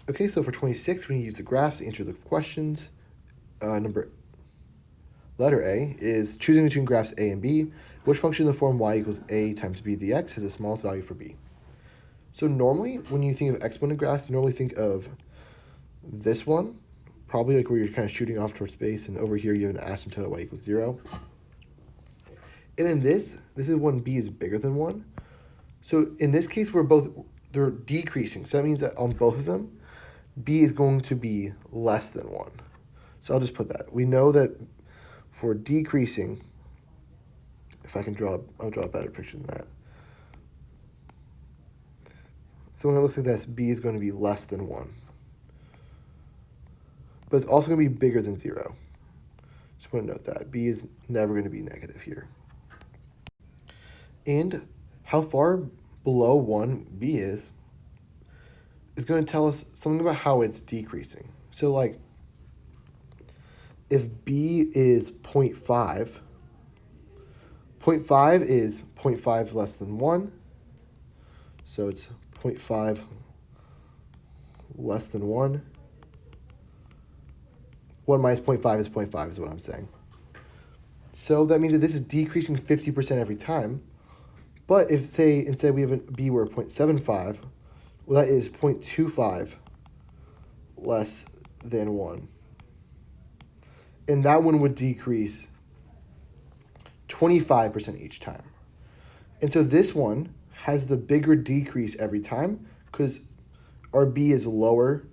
Okay, so for 26, we need to use the graphs to answer the questions. Letter A is choosing between graphs A and B. Which function in the form y equals a times b to the x has the smallest value for b? So normally, when you think of exponent graphs, you normally think of this one, probably like where you're kind of shooting off towards space, and over here you have an asymptote at y equals 0. And in this is when b is bigger than 1. So in this case, they're decreasing. So that means that on both of them, b is going to be less than 1. So I'll just put that. We know that for decreasing, if I can I'll draw a better picture than that. So when it looks like this, b is going to be less than 1. But it's also going to be bigger than 0. Just want to note that. B is never going to be negative here. And how far below 1 b is going to tell us something about how it's decreasing. So like, if b is 0.5, 0.5 is 0.5 less than 1. So it's 0.5 less than 1. 1 minus 0.5 is 0.5 is what I'm saying. So that means that this is decreasing 50% every time. But if, say, instead we have a b where 0.75, well, that is 0.25 less than 1. And that one would decrease 25% each time. And so this one has the bigger decrease every time because our b is lower,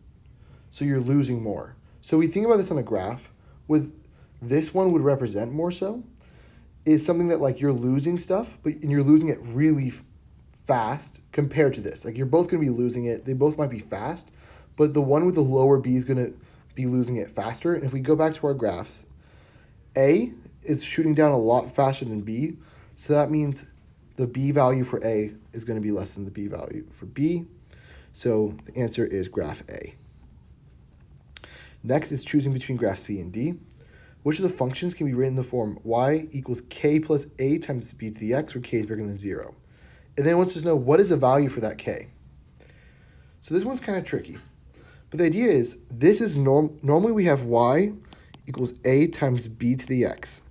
so you're losing more. So we think about this on a graph, with this one would represent more so, is something that like you're losing stuff, and you're losing it really fast compared to this. Like you're both going to be losing it. They both might be fast, but the one with the lower b is going to be losing it faster. And if we go back to our graphs, A is shooting down a lot faster than B, so that means the b value for A is going to be less than the b value for B. So the answer is graph A. Next is choosing between graph C and D. Which of the functions can be written in the form y equals k plus a times b to the x, where k is bigger than 0? And then it wants us to know what is the value for that k. So this one's kind of tricky. But the idea is, this is normally we have y equals a times b to the x.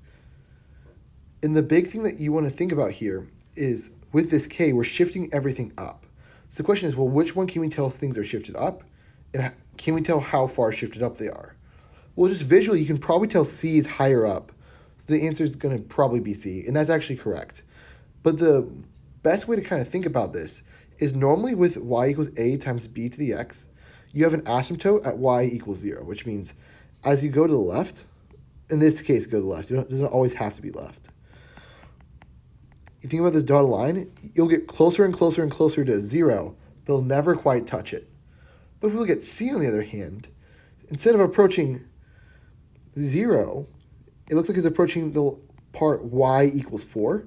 And the big thing that you want to think about here is, with this k, we're shifting everything up. So the question is, well, which one can we tell things are shifted up? And can we tell how far shifted up they are? Well, just visually, you can probably tell C is higher up. So the answer is going to probably be C, and that's actually correct. But the best way to kind of think about this is normally with y equals a times b to the x, you have an asymptote at y equals 0, which means as you go to the left, in this case, go to the left. It doesn't always have to be left. You think about this dotted line, you'll get closer and closer and closer to 0, but it'll never quite touch it. But if we look at C, on the other hand, instead of approaching 0, it looks like it's approaching the part y equals 4.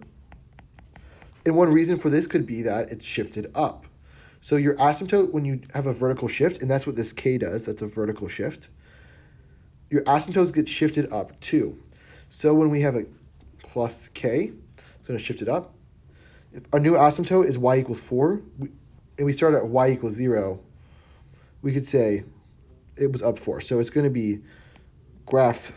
And one reason for this could be that it's shifted up. So your asymptote, when you have a vertical shift, and that's what this k does, that's a vertical shift, your asymptotes get shifted up too. So when we have a plus k, it's going to shift it up. If our new asymptote is y equals 4, and we start at y equals 0, we could say it was up 4. So it's going to be graph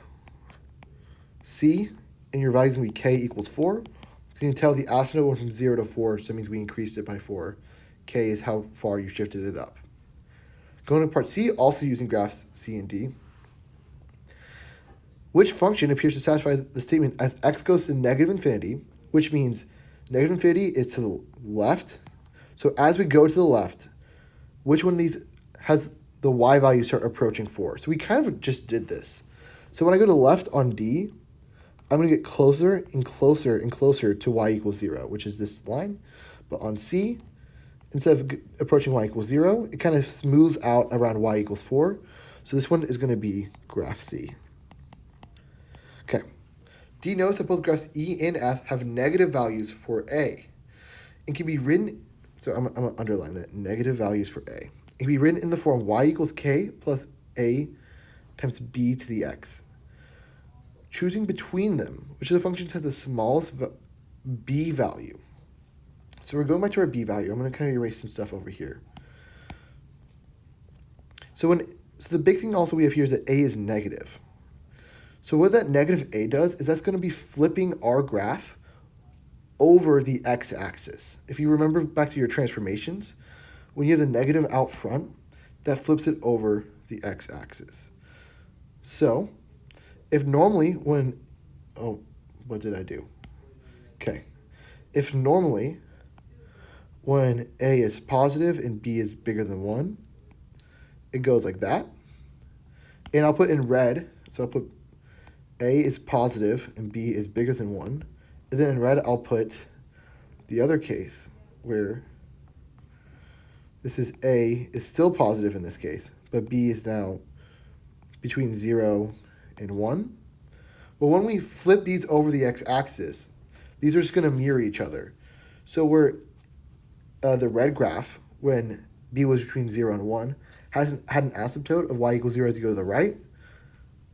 C, and your value is going to be k equals 4. So you can tell the asymptote went from 0 to 4, so that means we increased it by 4. K is how far you shifted it up. Going to part C, also using graphs C and D. Which function appears to satisfy the statement as x goes to negative infinity, which means negative infinity is to the left. So as we go to the left, which one of these has the y value start approaching 4? So we kind of just did this. So when I go to the left on D, I'm going to get closer and closer and closer to y equals 0, which is this line. But on C, instead of approaching y equals 0, it kind of smooths out around y equals 4. So this one is going to be graph C. Okay. D knows that both graphs E and F have negative values for A. It can be written, so I'm going to underline that, negative values for A. It can be written in the form y equals k plus a times b to the x. Choosing between them, which of the functions has the smallest b value? So we're going back to our b value. I'm going to kind of erase some stuff over here. So the big thing also we have here is that a is negative. So what that negative a does is that's going to be flipping our graph over the x-axis. If you remember back to your transformations, when you have the negative out front, that flips it over the x-axis. So if normally when, oh, what did I do? Okay. If normally when a is positive and b is bigger than 1, it goes like that. And I'll put in red, so I'll put a is positive and b is bigger than 1. And then in red, I'll put the other case where this is a is still positive in this case, but b is now between 0 and 1. Well, when we flip these over the x-axis, these are just going to mirror each other. So where the red graph, when b was between 0 and 1, had an asymptote of y equals 0 as you go to the right.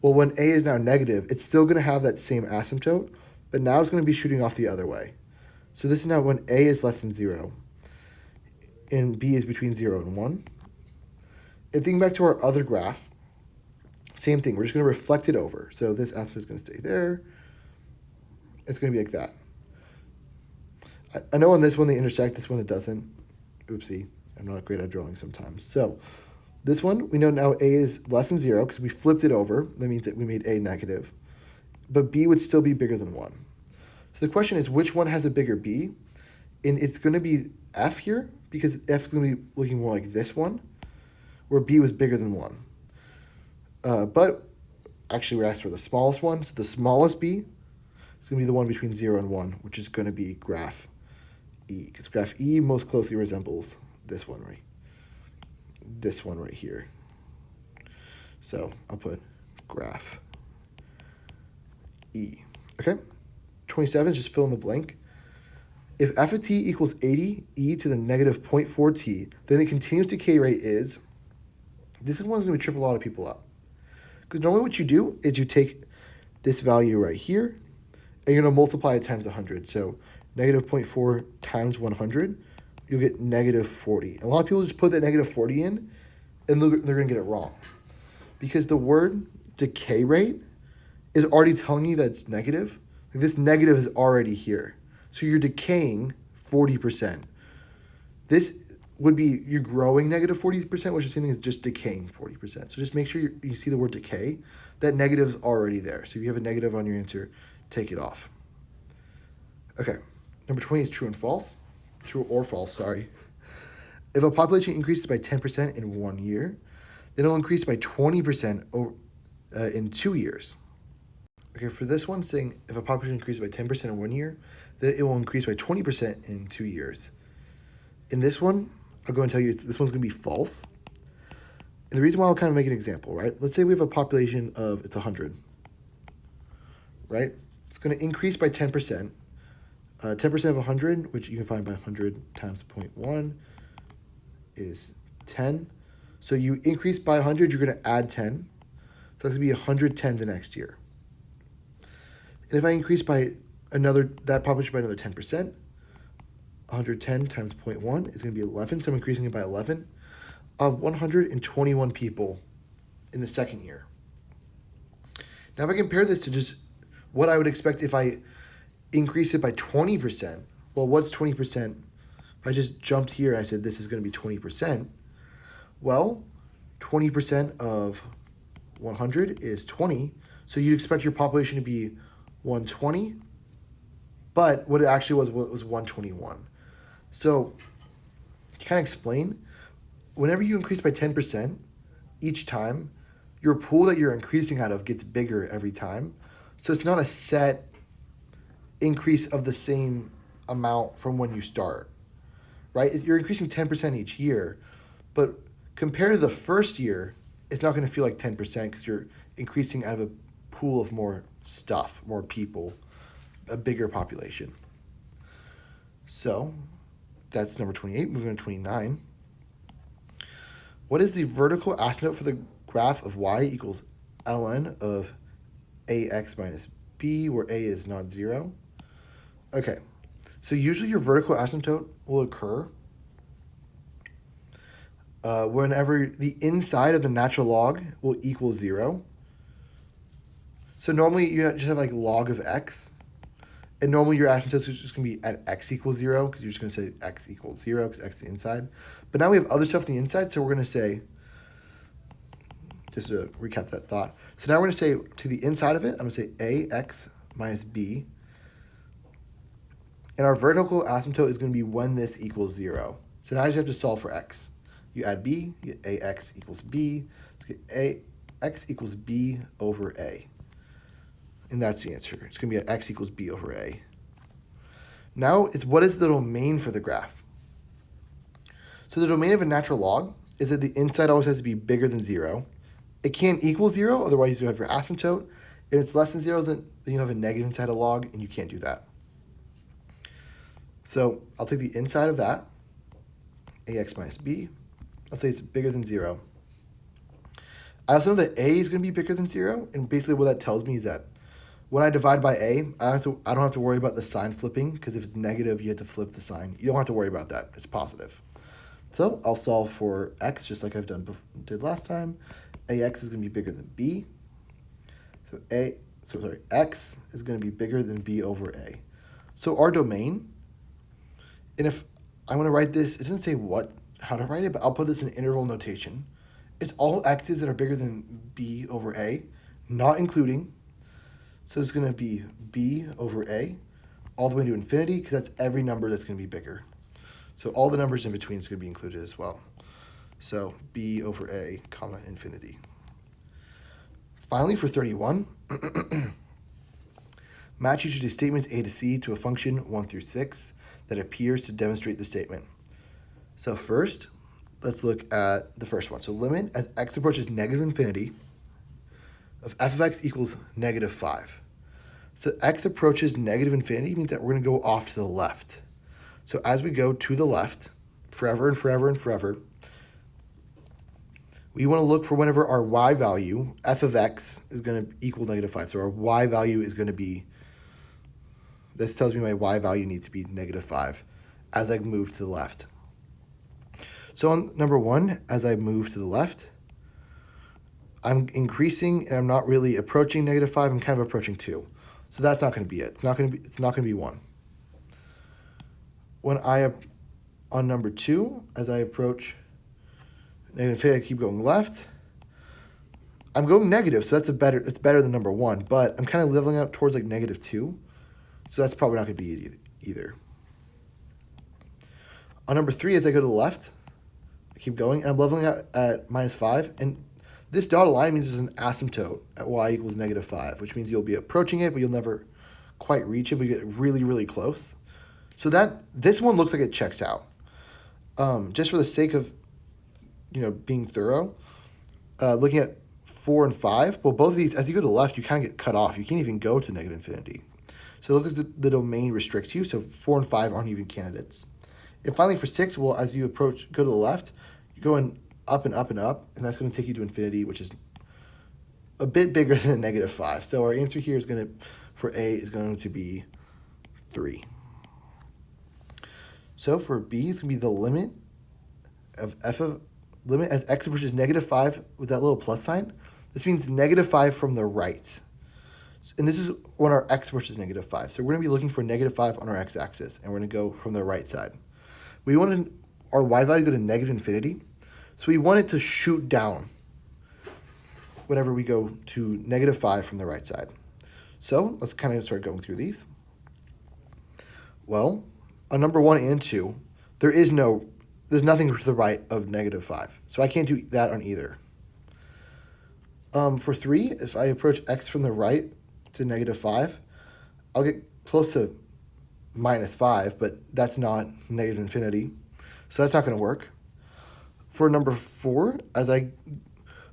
Well, when a is now negative, it's still going to have that same asymptote, but now it's going to be shooting off the other way. So this is now when a is less than 0 and b is between 0 and 1. And thinking back to our other graph, same thing. We're just going to reflect it over. So this asymptote is going to stay there. It's going to be like that. I know on this one they intersect, this one it doesn't. Oopsie. I'm not great at drawing sometimes. So this one, we know now a is less than 0 because we flipped it over. That means that we made a negative. But b would still be bigger than 1. So the question is, which one has a bigger b? And it's going to be f here, because f is going to be looking more like this one, where b was bigger than 1. But actually, we're asked for the smallest one. So the smallest b is going to be the one between 0 and 1, which is going to be graph E, because graph E most closely resembles this one right here. So I'll put graph E. Okay? 27 is just fill in the blank. If f of t equals 80 e to the negative 0.4 t, then a continuous decay rate is, this one's going to trip a lot of people up. Because normally what you do is you take this value right here, and you're going to multiply it times 100. So negative 0.4 times 100, you'll get negative 40. And a lot of people just put that negative 40 in, and they're going to get it wrong. Because the word decay rate is already telling you that it's negative. Like this negative is already here. So you're decaying 40%. This would be, you're growing negative 40%, which is saying is just decaying 40%. So just make sure you see the word decay. That negative is already there. So if you have a negative on your answer, take it off. Okay, number 20 is true and false. True or false, sorry. If a population increases by 10% in 1 year, then it'll increase by 20% in 2 years. Okay, for this one, saying if a population increases by 10% in 1 year, then it will increase by 20% in 2 years. In this one, I'll go and tell you this one's going to be false. And the reason why I'll kind of make an example, right? Let's say we have a population of, it's 100, right? It's going to increase by 10%. 10% of 100, which you can find by 100 times 0.1, is 10. So you increase by 100, you're going to add 10. So that's going to be 110 the next year. And if I increase by that population by another 10%, 110 times 0.1 is going to be 11. So I'm increasing it by 11. 121 people in the second year. Now if I compare this to just what I would expect if I increase it by 20%, well, what's 20%? If I just jumped here and I said this is going to be 20%, well, 20% of 100 is 20. So you'd expect your population to be 120, but what it actually was 121. So to kind of explain, whenever you increase by 10% each time, your pool that you're increasing out of gets bigger every time. So it's not a set increase of the same amount from when you start, right? You're increasing 10% each year, but compared to the first year, it's not going to feel like 10% because you're increasing out of a pool of more stuff, more people, a bigger population. So that's number 28. Moving on to 29. What is the vertical asymptote for the graph of y equals ln of ax minus b, where a is not 0? Okay, so usually your vertical asymptote will occur whenever the inside of the natural log will equal 0. So normally you just have like log of x. And normally your asymptote is just going to be at x equals 0 because you're just going to say x equals 0 because x is the inside. But now we have other stuff on the inside, so we're going to say, just to recap that thought. So now we're going to say to the inside of it, I'm going to say ax minus b. And our vertical asymptote is going to be when this equals 0. So now you just have to solve for x. You add b, you get ax equals b. So you get ax equals b over a. And that's the answer. It's going to be at x equals b over a. Now, what is the domain for the graph? So the domain of a natural log is that the inside always has to be bigger than 0. It can't equal 0, otherwise you have your asymptote. If it's less than 0, then you have a negative inside a log, and you can't do that. So I'll take the inside of that, ax minus b. I'll say it's bigger than 0. I also know that a is going to be bigger than 0, and basically what that tells me is that when I divide by a, I don't have to worry about the sign flipping, because if it's negative, you have to flip the sign. You don't have to worry about that. It's positive. So I'll solve for x just like I've did last time. Ax is going to be bigger than b. So x is going to be bigger than b over a. So our domain, and if I want to write this, it doesn't say how to write it, but I'll put this in interval notation. It's all x's that are bigger than b over a, not including. So it's going to be b over a all the way to infinity, because that's every number that's going to be bigger. So all the numbers in between is going to be included as well. So b over a, comma, infinity. Finally, for 31, match each of the statements a to c to a function 1 through 6 that appears to demonstrate the statement. So first, let's look at the first one. So limit as x approaches negative infinity of f of x equals negative 5. So x approaches negative infinity means that we're going to go off to the left. So as we go to the left, forever and forever and forever, we want to look for whenever our y value, f of x, is going to equal negative 5. So our y value is going to be, this tells me my y value needs to be negative 5 as I move to the left. So on number 1, as I move to the left, I'm increasing and I'm not really approaching negative 5. I'm kind of approaching 2. So that's not going to be it. It's not going to be 1. When on number 2, as I approach negative infinity, I keep going left. I'm going negative, so it's better than number 1, but I'm kind of leveling out towards like negative 2. So that's probably not going to be it either. On number 3, as I go to the left, I keep going, and I'm leveling out at minus 5, and this dotted line means there's an asymptote at y equals negative 5, which means you'll be approaching it, but you'll never quite reach it, but you get really, really close. So this one looks like it checks out. Just for the sake of being thorough, looking at 4 and 5, well, both of these, as you go to the left, you kind of get cut off. You can't even go to negative infinity. So it looks like the domain restricts you, so 4 and 5 aren't even candidates. And finally, for 6, well, as you go to the left, you're going up and up and up, and that's going to take you to infinity, which is a bit bigger than negative 5. So our answer here is for A is going to be 3. So for B, it's going to be the limit of limit as x approaches negative 5 with that little plus sign. This means negative 5 from the right. And this is when our x approaches negative 5. So we're going to be looking for negative 5 on our x-axis, and we're going to go from the right side. We want our y value to go to negative infinity. So we want it to shoot down whenever we go to negative 5 from the right side. So let's kind of start going through these. Well, on number 1 and 2, there's nothing to the right of negative 5. So I can't do that on either. For 3, if I approach x from the right to negative 5, I'll get close to minus 5, but that's not negative infinity. So that's not going to work. For number 4, as I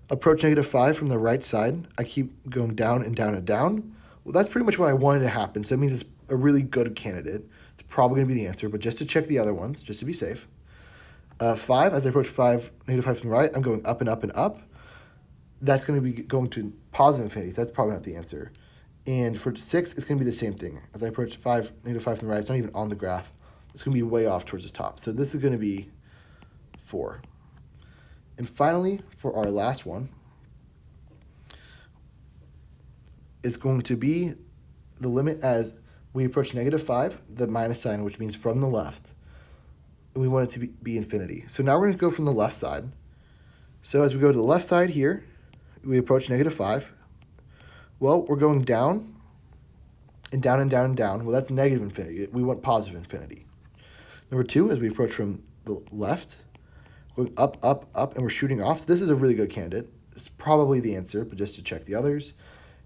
approach negative 5 from the right side, I keep going down and down and down. Well, that's pretty much what I wanted to happen. So that means it's a really good candidate. It's probably going to be the answer, but just to check the other ones, just to be safe. 5, as I approach negative 5 from the right, I'm going up and up and up. That's going to be going to positive infinity, so that's probably not the answer. And for 6, it's going to be the same thing. As I approach negative 5 from the right, it's not even on the graph. It's going to be way off towards the top. So this is going to be 4. And finally, for our last one, it's going to be the limit as we approach -5, the minus sign, which means from the left. And we want it to be infinity. So now we're going to go from the left side. So as we go to the left side here, we approach -5. Well, we're going down and down and down and down. Well, that's negative infinity. We want positive infinity. Number 2, as we approach from the left, going up, up, up, and we're shooting off. So this is a really good candidate. It's probably the answer, but just to check the others.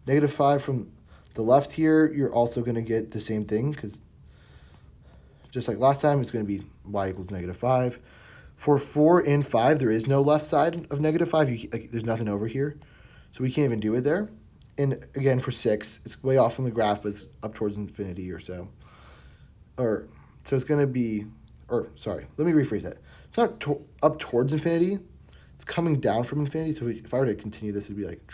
-5 from the left here, you're also going to get the same thing, because just like last time, it's going to be y equals -5. For 4 and 5, there is no left side of -5. There's nothing over here, so we can't even do it there. And again, for 6, it's way off on the graph, but it's up towards infinity or so. So it's going to be, sorry, let me rephrase that. It's not up towards infinity. It's coming down from infinity. So if I were to continue this, it'd be like,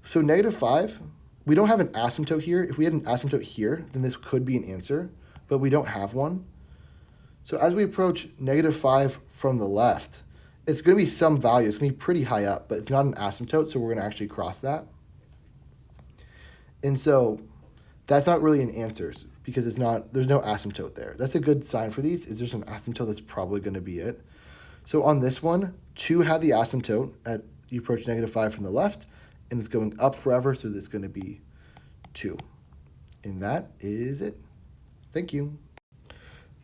so -5, we don't have an asymptote here. If we had an asymptote here, then this could be an answer, but we don't have one. So as we approach -5 from the left, it's going to be some value. It's going to be pretty high up, but it's not an asymptote, so we're going to actually cross that. And so that's not really an answer because there's no asymptote there. That's a good sign for these. Is there's an asymptote, that's probably going to be it. So on this one, 2 had the asymptote at you approach -5 from the left, and it's going up forever, so it's going to be 2. And that is it. Thank you.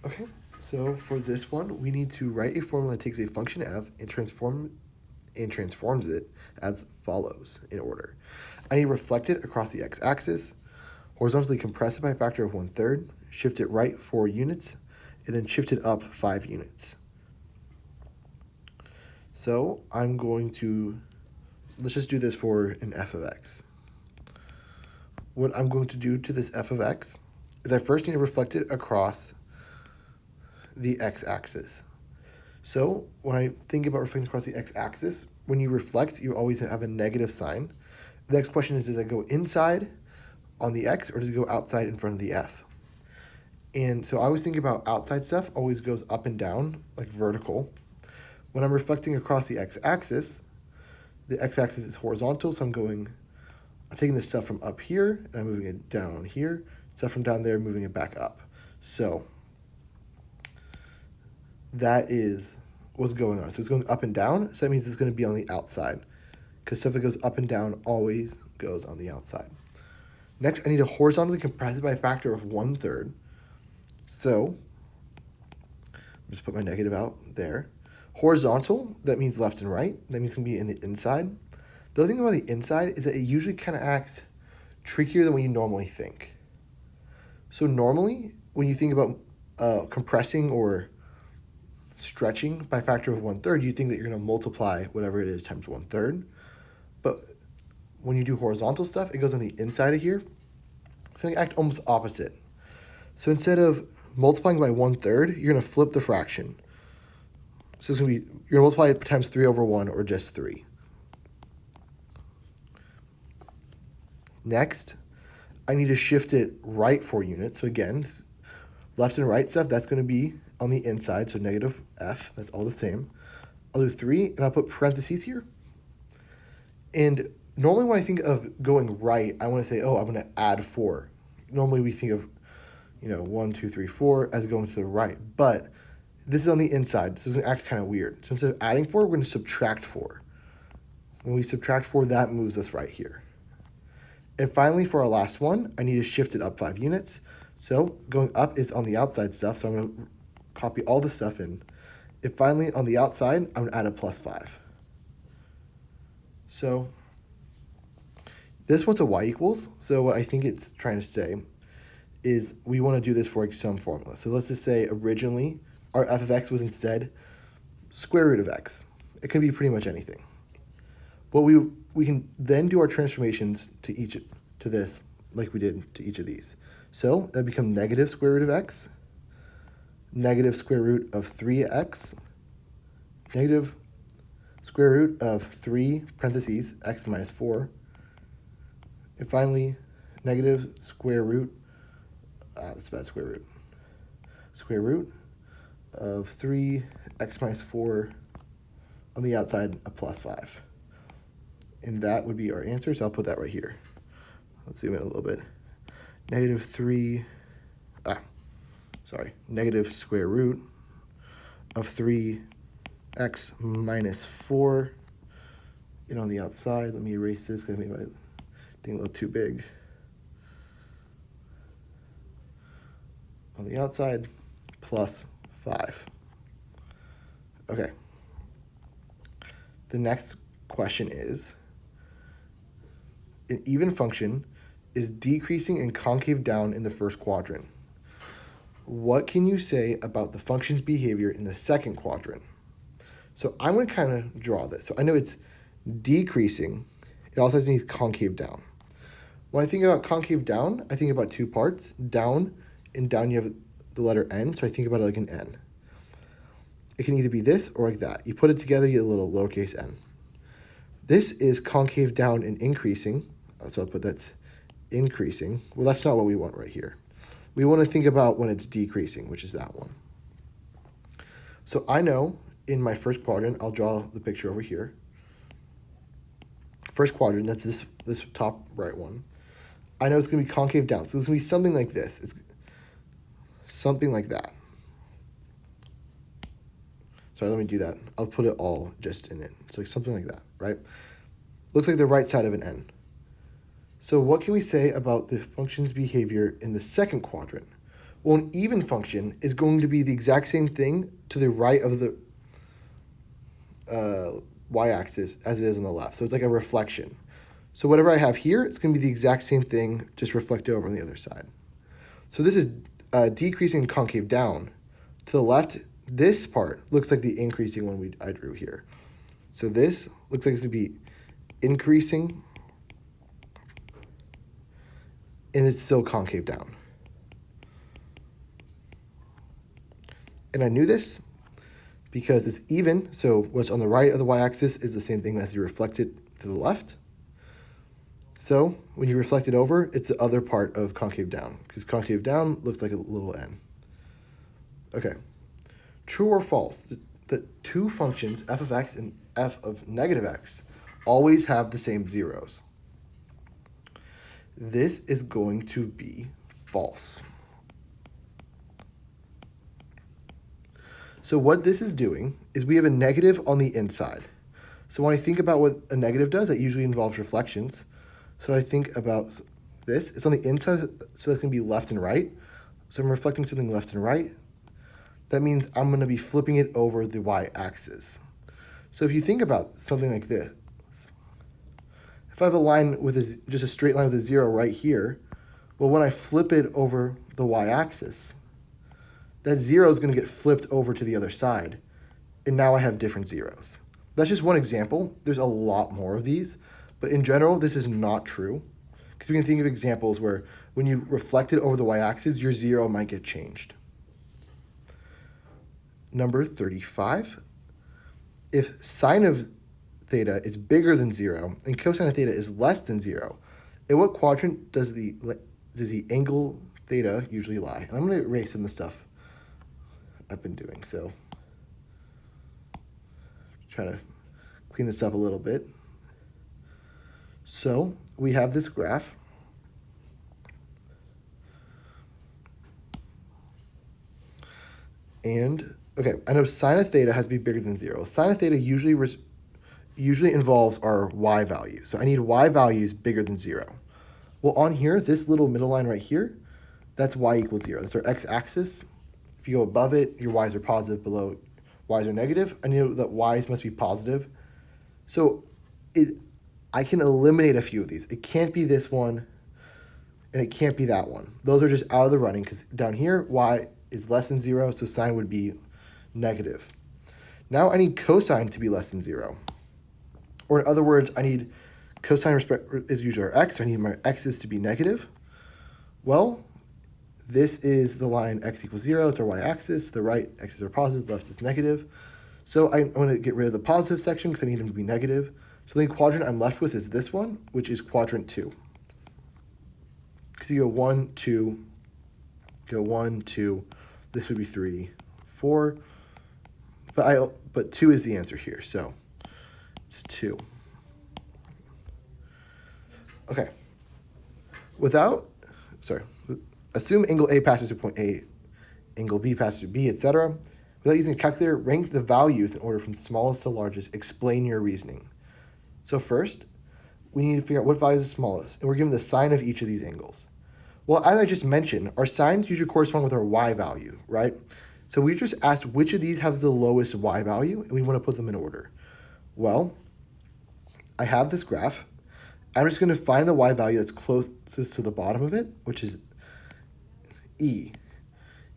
Okay, so for this one, we need to write a formula that takes a function f and transforms it as follows in order. I need to reflect it across the x-axis, horizontally compress it by a factor of 1/3, shift it right 4 units, and then shift it up 5 units. So I'm going to, let's just do this for an f of x. What I'm going to do to this f of x is I first need to reflect it across the x-axis. So when I think about reflecting across the x-axis, when you reflect, you always have a negative sign. The next question is, does it go inside on the x, or does it go outside in front of the f? And so I always think about outside stuff always goes up and down, like vertical. When I'm reflecting across the x-axis is horizontal, so I'm taking this stuff from up here, and I'm moving it down here, stuff from down there, moving it back up. So that is what's going on. So it's going up and down, so that means it's going to be on the outside, because stuff that goes up and down always goes on the outside. Next, I need to horizontally compress it by a factor of 1/3. So just put my negative out there. Horizontal, that means left and right. That means it's going to be in the inside. The other thing about the inside is that it usually kind of acts trickier than what you normally think. So normally, when you think about compressing or stretching by a factor of 1/3, you think that you're going to multiply whatever it is times 1/3. But when you do horizontal stuff, it goes on the inside of here. It's going to act almost opposite. So instead of multiplying by 1/3, you're going to flip the fraction. So it's going to be, you're going to multiply it times 3/1 or just 3. Next, I need to shift it right 4 units. So again, left and right stuff, that's going to be on the inside, so -f, that's all the same. I'll do 3, and I'll put parentheses here. And normally when I think of going right, I want to say, oh, I'm going to add 4. Normally we think of, 1, 2, 3, 4 as going to the right. But this is on the inside, so it's going to act kind of weird. So instead of adding 4, we're going to subtract 4. When we subtract 4, that moves us right here. And finally, for our last one, I need to shift it up 5 units. So going up is on the outside stuff, so I'm going to copy all the stuff in. And finally, on the outside, I'm going to add a +5. So this one's a y equals. So what I think it's trying to say is we want to do this for some formula. So let's just say originally our f of x was instead square root of x. It can be pretty much anything. But we can then do our transformations to this like we did to each of these. So that become negative square root of x, negative square root of 3x, negative square root of 3 parentheses x minus 4, and finally negative square root, that's a bad square root of 3 x minus 4 on the outside a plus 5. And that would be our answer, so I'll put that right here. Let's zoom in a little bit. Negative square root of 3x minus 4. And on the outside, let me erase this because I made my thing a little too big. On the outside, plus 5. Okay. The next question is, an even function is decreasing and concave down in the first quadrant. What can you say about the function's behavior in the second quadrant? So I'm going to kind of draw this. So I know it's decreasing. It also has to be concave down. When I think about concave down, I think about two parts. Down, and down you have the letter n, so I think about it like an n. It can either be this or like that. You put it together, you get a little lowercase n. This is concave down and increasing. So I'll put that's increasing. Well, that's not what we want right here. We want to think about when it's decreasing, which is that one. So I know in my first quadrant, I'll draw the picture over here. First quadrant, that's this top right one. I know it's going to be concave down. So it's going to be something like this. It's something like that. Sorry, let me do that. I'll put it all just in it. So something like that, right? Looks like the right side of an n. So what can we say about the function's behavior in the second quadrant? Well, an even function is going to be the exact same thing to the right of the y-axis as it is on the left. So it's like a reflection. So whatever I have here, it's going to be the exact same thing, just reflected over on the other side. So this is decreasing concave down. To the left, this part looks like the increasing one I drew here. So this looks like it's going to be increasing, and it's still concave down. And I knew this because it's even, so what's on the right of the y-axis is the same thing as you reflect it to the left. So when you reflect it over, it's the other part of concave down, because concave down looks like a little n. Okay. True or false? The two functions, f of x and f of negative x, always have the same zeros. This is going to be false. So what this is doing is we have a negative on the inside. So when I think about what a negative does, it usually involves reflections. So I think about this. It's on the inside, so it's going to be left and right. So I'm reflecting something left and right. That means I'm going to be flipping it over the y-axis. So if you think about something like this, if I have a line with just a straight line with a 0 right here, well, when I flip it over the y-axis, that 0 is going to get flipped over to the other side, and now I have different zeros. That's just one example. There's a lot more of these, but in general, this is not true, because we can think of examples where when you reflect it over the y-axis, your 0 might get changed. Number 35, if sine of theta is bigger than 0 and cosine of theta is less than 0, in what quadrant does the angle theta usually lie? And I'm going to erase some of the stuff I've been doing, so try to clean this up a little bit. So we have this graph. And, okay, I know sine of theta has to be bigger than 0. Sine of theta usually involves our y value. So I need y values bigger than 0. Well, on here, this little middle line right here, that's y equals 0. That's our x-axis. If you go above it, your y's are positive. Below, y's are negative. I know that y's must be positive. So I can eliminate a few of these. It can't be this one, and it can't be that one. Those are just out of the running, because down here, y is less than 0, so sine would be negative. Now I need cosine to be less than 0. Or in other words, I need cosine is usually our x. I need my x's to be negative. Well, this is the line x equals 0. It's our y-axis. The right x's are positive, the left is negative. So I'm going to get rid of the positive section because I need them to be negative. So the quadrant I'm left with is this one, which is quadrant 2. Because you go 1, 2, go 1, 2. This would be 3, 4. But 2 is the answer here. So It's 2. Okay. Assume angle A passes through point A, angle B passes through B, etc. Without using a calculator, rank the values in order from smallest to largest. Explain your reasoning. So first, we need to figure out what value is the smallest, and we're given the sine of each of these angles. Well, as I just mentioned, our sines usually correspond with our y value, right? So we just asked which of these have the lowest y value, and we want to put them in order. Well, I have this graph. I'm just going to find the y value that's closest to the bottom of it, which is E.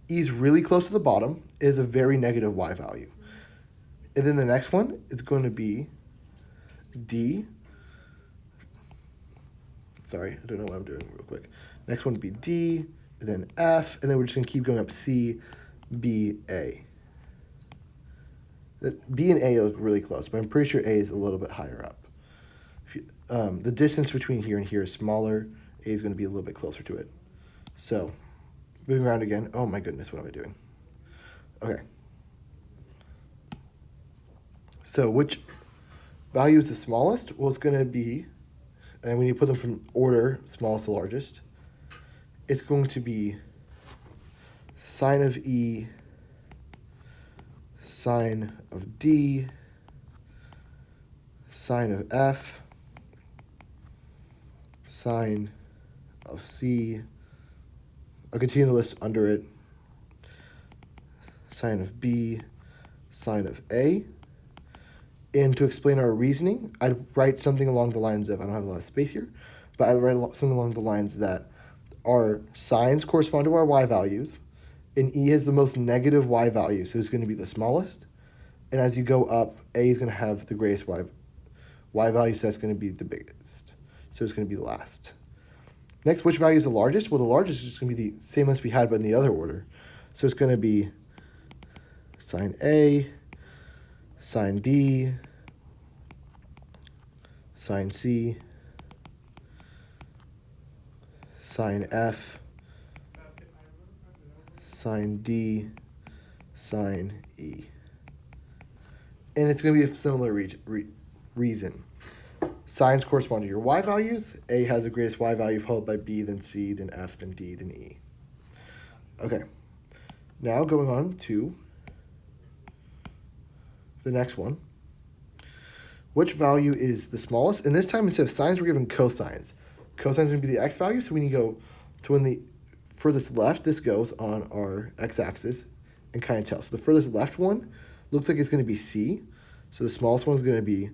E is really close to the bottom. It is a very negative y value. And then the next one is going to be D. Sorry, I don't know what I'm doing real quick. Next one would be D, and then F, and then we're just going to keep going up C, B, A. B and A look really close, but I'm pretty sure A is a little bit higher up. The distance between here and here is smaller. A is going to be a little bit closer to it. So, moving around again. Oh my goodness, what am I doing? Okay. So, which value is the smallest? Well, it's going to be, and when you put them from order, smallest to largest, it's going to be sine of E, sine of D, sine of F, sine of C. I'll continue the list under it. Sine of B, sine of A. And to explain our reasoning, I'd write something along the lines of, I don't have a lot of space here, but I'd write something along the lines that our sines correspond to our y values, and E has the most negative y value, so it's going to be the smallest. And as you go up, A is going to have the greatest y value, so that's going to be the biggest. So it's going to be the last. Next, which value is the largest? Well, the largest is just going to be the same as we had, but in the other order. So it's going to be sine A, sine B, sine C, sine F, sine D, sine E. And it's going to be a similar reason. Sines correspond to your y values. A has the greatest y value, followed by B, then C, then F, then D, then E. Okay. Now going on to the next one. Which value is the smallest? And this time, instead of sines, we're given cosines. Cosines is going to be the x value, so we need to go to when the furthest left, this goes on our x-axis, and kind of tell. So the furthest left one looks like it's going to be C. So the smallest one is going to be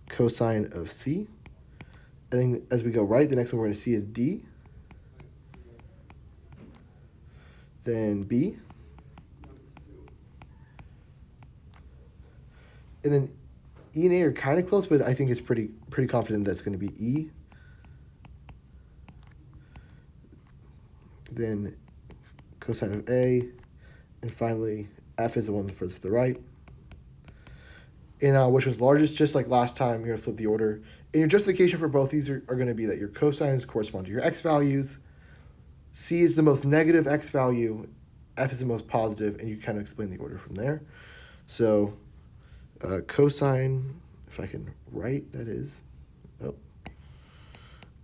cosine of C. And then as we go right, the next one we're going to see is D. Then B. And then E and A are kind of close, but I think it's pretty confident that's going to be E. Then cosine of A. And finally, F is the one furthest to the right. And which one's largest? Just like last time, you're going to flip the order. And your justification for both these are going to be that your cosines correspond to your x values. C is the most negative x value. F is the most positive, and you kind of explain the order from there. So cosine, if I can write, that is,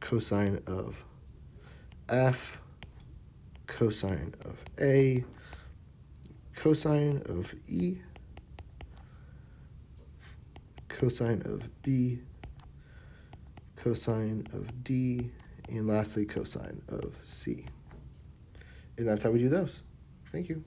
cosine of F, cosine of A, cosine of E, cosine of B, cosine of D, and lastly cosine of C. And that's how we do those. Thank you.